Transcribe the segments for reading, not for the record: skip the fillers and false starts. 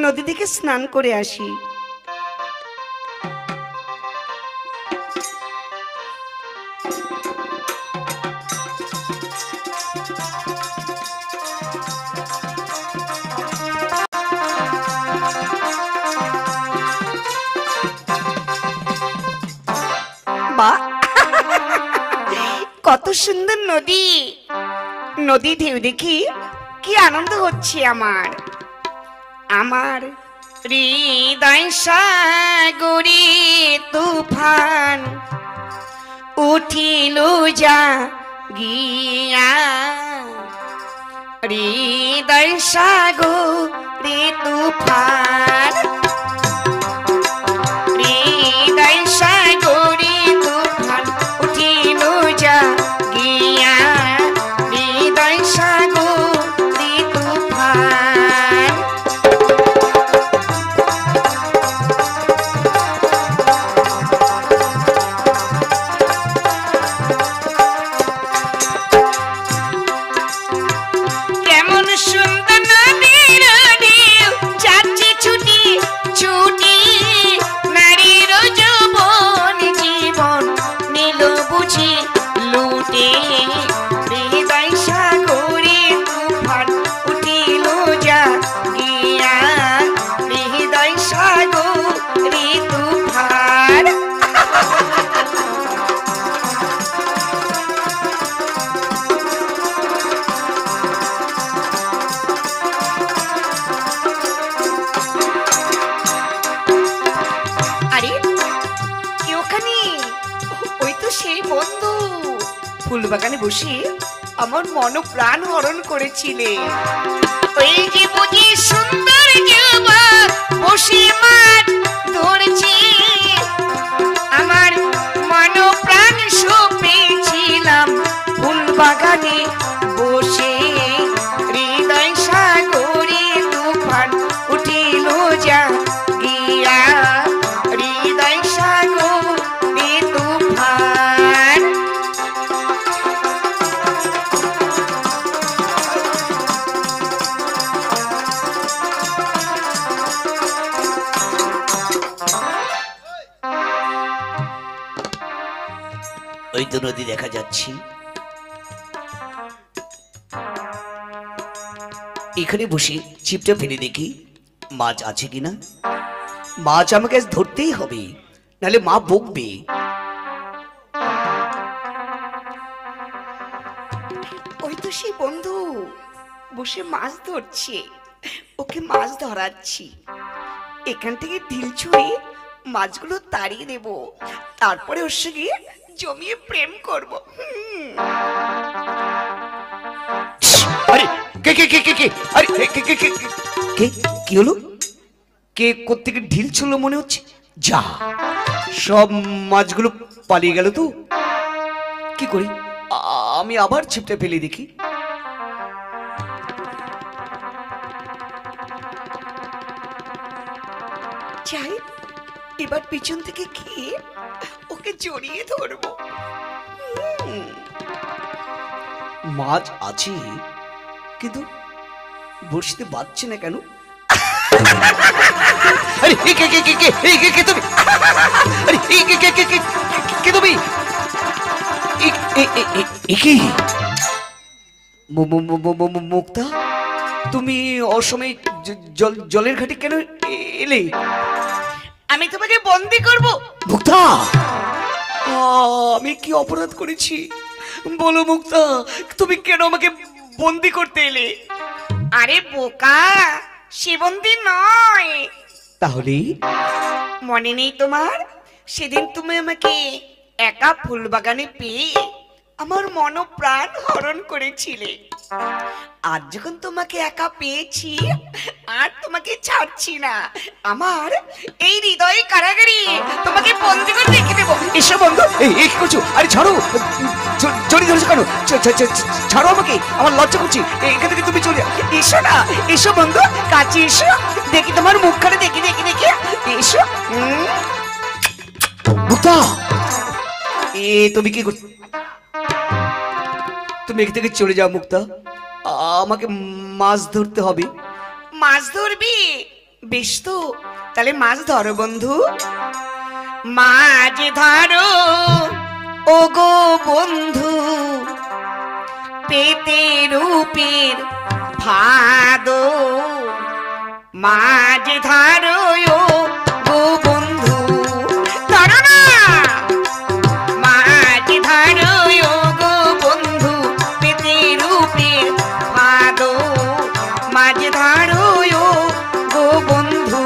নদী থেকে স্নান করে আসি। বাহ, কত সুন্দর নদী। নদী ঢেউ দেখি কি আনন্দ হচ্ছে আমার। আমার হৃদয় সাগরে তুফান উঠিল যা গিয়া। হৃদয় সাগরে তুফান, হৃদয় সাগরে তুফান উঠিল যা গিয়া। হৃদয় সাগরে তুফান। কেমন সুন্দর নদীর ঢেউ যাচ্ছে ছুটি ছুটি। নারীর যৌবন জীবন নিল বুঝি লুটে। হৃদয় সাগরে তুফান উঠিল যা গিয়া। হৃদয় সাগরে তুফান। আরে কে ওখানে? ওই তো সেই বন্ধু, ফুলবাগানে বসে আমার মন প্রাণ হরণ করেছিলে। ওই যে বুঝি সুন্দর যুবক বসে মাঠ ধরছে। আমার মন প্রাণ সপেছিলাম ফুলবাগানে বসে। হৃদয় সাগরে তুফান উঠিল যা গিয়া। হৃদয় সাগরে তুফান। ওই তো নদী দেখা যাচ্ছে। এখানে বসে ছিপটা ফেলে দেখি মাছ আছে কিনা। মাছ আমাকে আজ ধরতেই হবে, নাহলে মা বকবে। ওই তো সেই বন্ধু বসে মাছ ধরছে, ওকে মাছ ধরাচ্ছি। এখান থেকে ঢিল ছুঁড়ে মাছগুলো তাড়িয়ে দেব, তারপরে ওর সঙ্গে জমিয়ে প্রেম করব। আরে কে কে কে কে কে আরে কে কে কে কে কে কি হলো? কে কোত্থেকে ঢিল ছুঁড়লো মনে হচ্ছে। যা, সব মাছগুলো পালিয়ে গেল তো। কি করি, আমি আবার ছিপটা ফেলে দেখি। যাই, এবার পিছন থেকে গিয়ে ওকে জড়িয়ে ধরবো। মাছ আছে কিন্তু বড়শিতে বাঁধছে না কেন? আরে কে কে কে কে কে এই কে কে তুমি? আরে এই কে কে কে কে কে তুমি? কি মুক্তা, তুমি অসময়ে জলের ঘাটে কেন এলে? আমি তোমাকে বন্দি করব। মুক্তা, আমি কি অপরাধ করেছি বলো মুক্তা? তুমি কেন আমাকে বন্দি করতে এলে? আরে বোকা, সে বন্দি নয়। তাহলে মনে নেই তোমার? সেদিন তুমি আমাকে একা ফুলবাগানে পেয়ে আমার মন প্রাণ হরণ করেছিলে। আজ যখন তোমাকে একা পেয়েছি, আর তোমাকে ছাড়ছি না। আমার এই হৃদয় কারাগারে তোমাকে বন্দি করে রেখে দেবো। এসো বন্ধু, এই কি করছো? আরে ছাড়ো, জড়ি ধরেছো কেন? ছাড়ো আমাকে, আমার লজ্জা করছি। এখান থেকে তুমি চলে এসো না, এসো বন্ধু, কাছে এসো, দেখি তোমার মুখখানে, দেখি দেখি দেখি। এসো। মুক্তা, তুমি কি করছো? তুমি এখান থেকে চলে যাও মুক্তা, আমাকে মাছ ধরতে হবে। মাছ ধরবি? বেশ তো, তাহলে মাছ ধরো বন্ধু, মাছ ধরো ও গো বন্ধু, পেতে রূপের ভাদো, মাছ ধরো ও গো বন্ধু, ধরো না, মাছ ধরো ও গো বন্ধু, পেতে রূপের ভাদো, মাছ ধরো ও গো বন্ধু।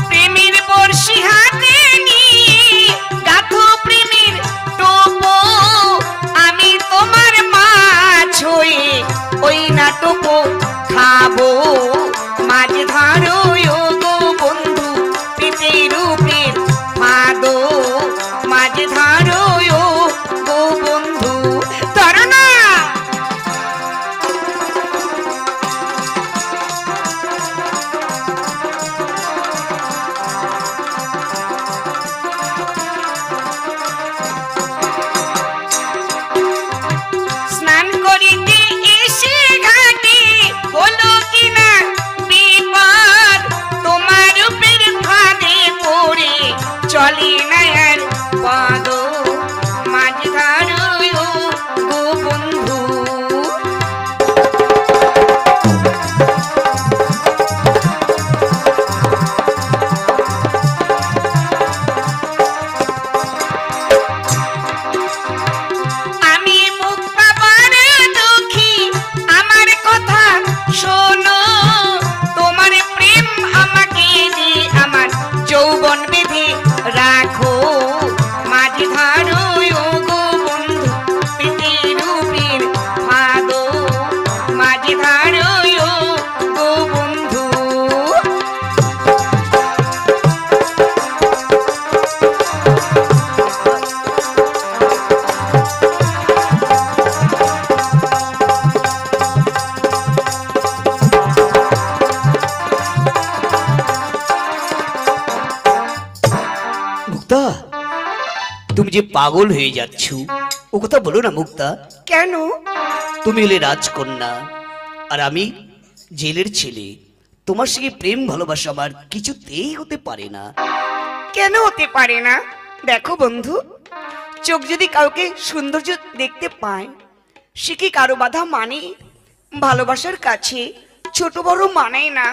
প্রেমের বর্ষি হাতে নিয়ে গাথো প্রেমের টোপো, আমি তোমার মাছ হয়ে ওই নাটকো খাবো, মাছ ধরো ও গো বন্ধু, পেতে রূপের ভাদো, মাছ ধরো ও গো বন্ধু, ধরো না। স্নান করিতে এসে ঘাটে হলো কিনা বিপদ, তোমার রূপের ফাঁদে পড়ে চলে না আর পদ, মাছ ধরো ও গো বন্ধু। আমি মুক্তা বড় দুঃখী, আমার কথা শোনো, তোমার প্রেম আমাকে দিয়ে আমার যৌবন বেঁধে রাখো, মাছ ধরো ও গো বন্ধু, পেতে রূপের ভাদো, মাছ ধরো ও গো বন্ধু। মুক্তা, তুমি যে পাগল হয়ে যাচ্ছ ও কথা বলো না মুক্তা। কেন? তুমি হলে রাজকন্যা আর আমি জেলের ছেলে, তোমার সঙ্গে প্রেম ভালোবাসা আমার কিছুতেই হতে পারে না। কেন হতে পারে না? দেখো বন্ধু, চোখ যদি কাউকে সৌন্দর্য দেখতে পায়, সে কি কারো বাধা মানে? ভালোবাসার কাছে ছোট বড় মানে না।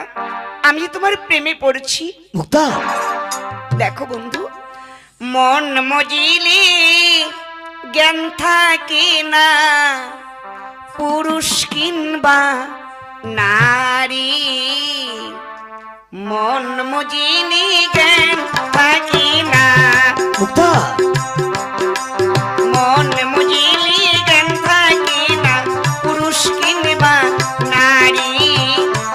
আমি যে তোমার প্রেমে পড়েছি। মুক্তা, দেখো বন্ধু, মন মজিলে জ্ঞান থাকে না, পুরুষ কিংবা নারী, মন মজিলে জ্ঞান থাকে না, মুক্তা, মন মজিলে জ্ঞান থাকে না, পুরুষ কিংবা নারী,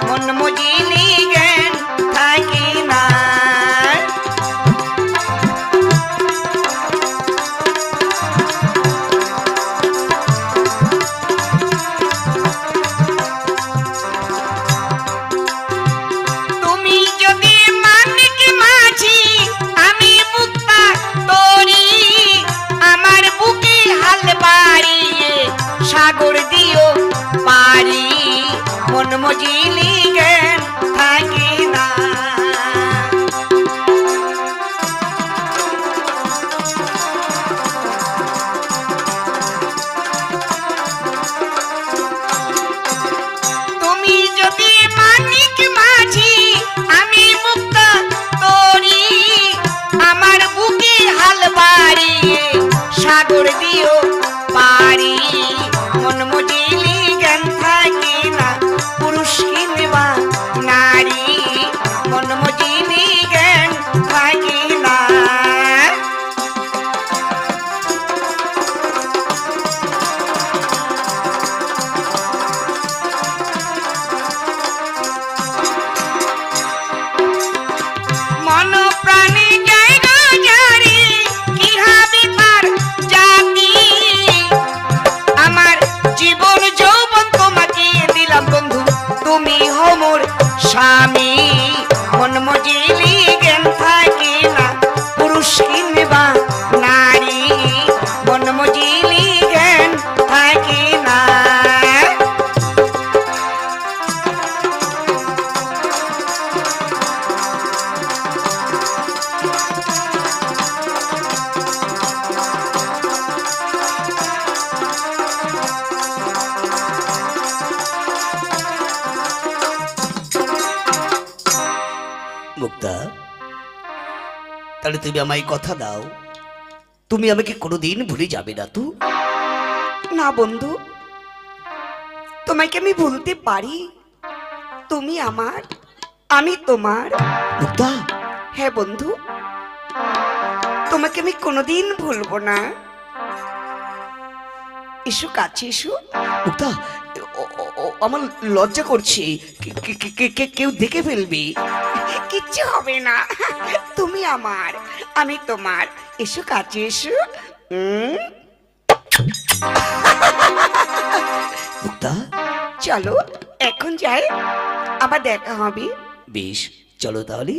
মন মজিলে জ্ঞান থাকে না। তুমি যদি মানিক মাঝি, আমি মুক্তা তোরি, আমার বুকে হাল বাড়িয়ে সাগর দিও পারি, মন মজিলি জ্ঞান থাকে না। তুমি যদি মানিক মাঝি, আমি মুক্তা তোরি, আমার বুকে হাল বাড়িয়ে সাগর দিও পারি, মন মজিলি জ্ঞান থাকে না, পুরুষ কিংবা নারী, মন মজিলি জ্ঞান থাকে না। মন প্রাণে জায়গা জারি, কি হবে তার জাতি, আমার জীবন যৌবন তোমাকে দিলাম বন্ধু, তুমি হও মোর স্বামী, বুঝিলি জ্ঞান থাকে না পুরুষ কিংবা নারী, মন বুঝিলি জ্ঞান থাকে না। মুক্তা, তাহলে তুমি আমায় কথা দাও, তুমি আমাকে কোনোদিন ভুলে যাবে না তো? না বন্ধু, তোমাকে আমি ভুলতে পারি? তুমি আমার, আমি তোমার। মুক্তা, হ্যাঁ বন্ধু, তোমাকে আমি কোনোদিন ভুলবো না। এসো কাছে এসো। মুক্তা, আমার লজ্জা করছে, কেউ দেখে ফেলবে। কিচ্ছু হবে না, তুমি আমার, আমি তোমার। এসো কাছে এসো। মুক্তা, চলো এখন যাই, আবার দেখা হবে। বেশ, চলো তাহলে।